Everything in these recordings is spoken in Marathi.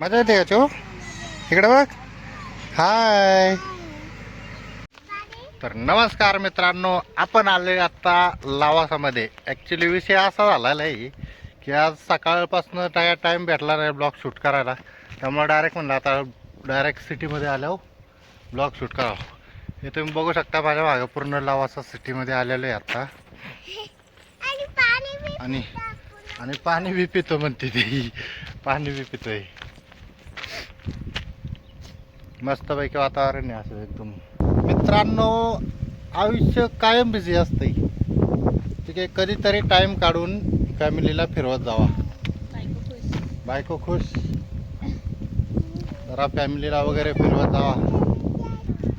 मजा येते का चो इकडे बघ. हाय. तर नमस्कार मित्रांनो, आपण आले आता लावासामध्ये. ॲक्च्युली विषय असा झालेला आहे की आज सकाळपासून टाईम भेटला नाही ब्लॉग शूट करायला, त्यामुळे डायरेक्ट म्हणलं आता डायरेक्ट सिटीमध्ये आल्यावर ब्लॉग शूट करावं. हे तुम्ही बघू शकता माझ्या मागं पूर्ण लावासा सिटीमध्ये आलेलो आहे आता. आणि आणि पाणी बी पितो म्हणते ती, पाणी बी पितोय. मस्तपैकी वातावरण आहे असं एकदम. मित्रांनो, आयुष्य कायम बिझी असते. ठीक आहे, कधीतरी टाइम काढून फॅमिलीला फिरवत जावा. बायको खुश, जरा फॅमिलीला वगैरे फिरवत जावा.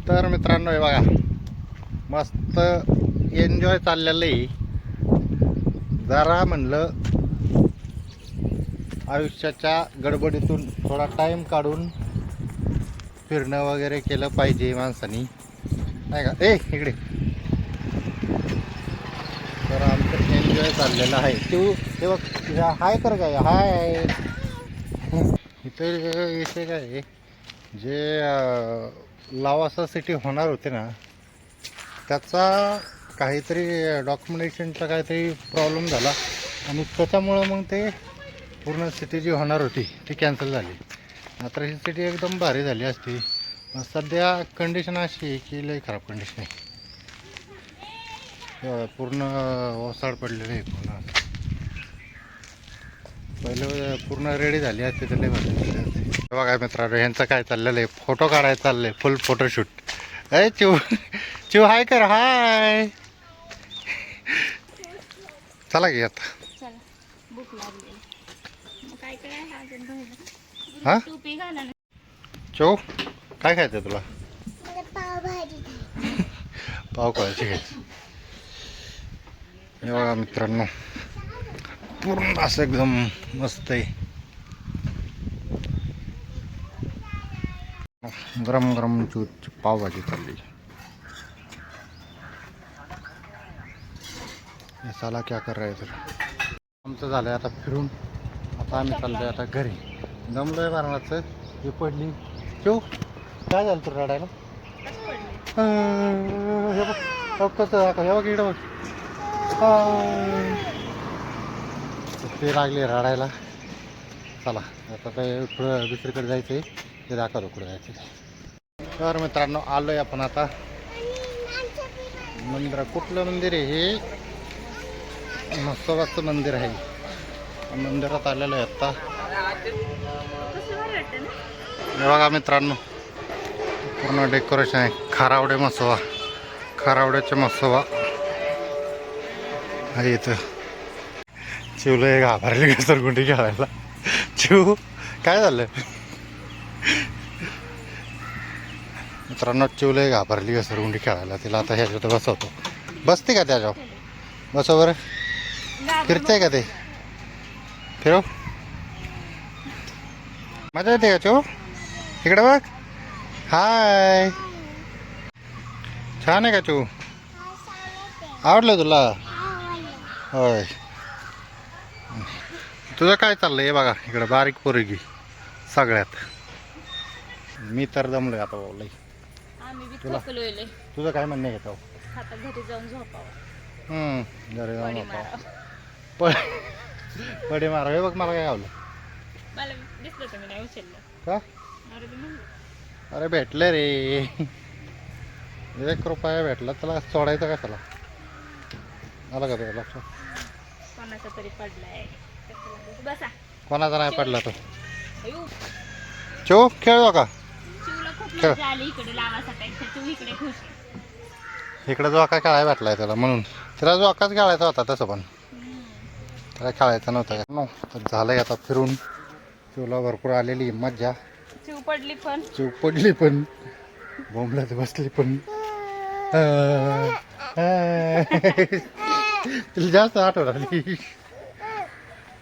तर मित्रांनो हे बघा, मस्त एन्जॉय चाललेलं आहे. जरा म्हणलं आयुष्याच्या गडबडीतून थोडा टाइम काढून फिरणं वगैरे केलं पाहिजे माणसानी, नाही का? इकडे तर आमचं एन्जॉय चाललेलं आहे. तू ते बघ, हाय कर काय, हाय. इथे काय जे लावासा सिटी होणार होते ना, त्याचा काहीतरी डॉक्युमेंटेशनचा काहीतरी प्रॉब्लेम झाला आणि त्याच्यामुळं मग ते पूर्ण सिटी जी होणार होती ती कॅन्सल झाली. मात्र ही सिटी एकदम भारी झाली असती. सध्या कंडिशन अशी आहे की लई खराब कंडिशन आहे. पूर्ण ओसाड पडलेली आहे पूर्ण. पहिले पूर्ण रेडी झाली असते तर लई भारी झाली असते. बघा मित्रांनो, ह्यांचं काय चाललेलं आहे, फोटो काढायचं चाललंय, फुल फोटोशूट. चिव चिव हाय कर, हाय. चला की आता. हा चो, काय खायचं तुला? पाव खायची घ्यायची. हे बघा मित्रांनो, पूर्ण असं एकदम मस्त आहे. गरम गरम पावभाजी चालली. साला क्या कर रहा है तर. आमचं झालंय आता फिरून. आता आम्ही चाललोय आता घरी. जमलोय मारणाचं. हे पडली चो, काय झालं तुला रडायला? हे बघ कसं, हे बघ इकडं बघ. ते लागले रडायला. चला आता काय पुढं दुसरीकडे जायचं आहे, ते दाखवतो कुठं जायचं. तर मित्रांनो, आलो आहे आपण आता मंदिर. कुठलं मंदिर आहे हे? महोत्सवाचं मंदिर आहे. मंदिरात आलेलं आहे आत्ता. हे बघा मित्रांनो, पूर्ण डेकोरेशन आहे. खारावडे महोत्सवा, खारावड्याचे महोत्सवा आहे इथं. चिवलं घाबरली घसरगुंडी खेळायला. चिव काय झालं मित्रांनो? चिवलं घाबरली घसरगुंडी खेळायला. तिला आता ह्याच्यात बसवतो. बसते का त्याच्यावर? बसव बरं. फिरते का ते? फिरव. मजा येते का चो इकडे बघ. हाय. छान आहे का चो? आवडलं तुला? होय. तुझं काय चाललंय? हे बघा इकडे बारीक पोरगी सगळ्यात. मी तर दमलोय आता बोललोय. तुझं काय म्हणणं घेतो? घरी जाऊन झोपावं. घरी जाऊन झोपावं. पडे मारा. हे बघ मला काय आवडलं. मला दिसलं तर मी नाही उचललं का? अरे भेटलं रे, 1 रुपया भेटला, त्याला सोडायचं कशाला? आलं का तुला लक्षात? कोणाचा तरी पडलाय. बसा. कोणाचा नाही पडला तो. चो खेळ का? चिवला खूप मजा आली इकडे लावासाठी. तू इकडे खुश. इकडे जोका खेळायला भेटलाय त्याला, म्हणून त्याला जोकाच खेळायचा होता. तसं पण त्याला खेळायचं नव्हतं. तर झालंय आता फिरून. चिवला भरपूर आलेली मज्जा. चिव पडली पण, चिव पडली पण, बोंबलत बसली पण. तिला जास्त आठवण आली.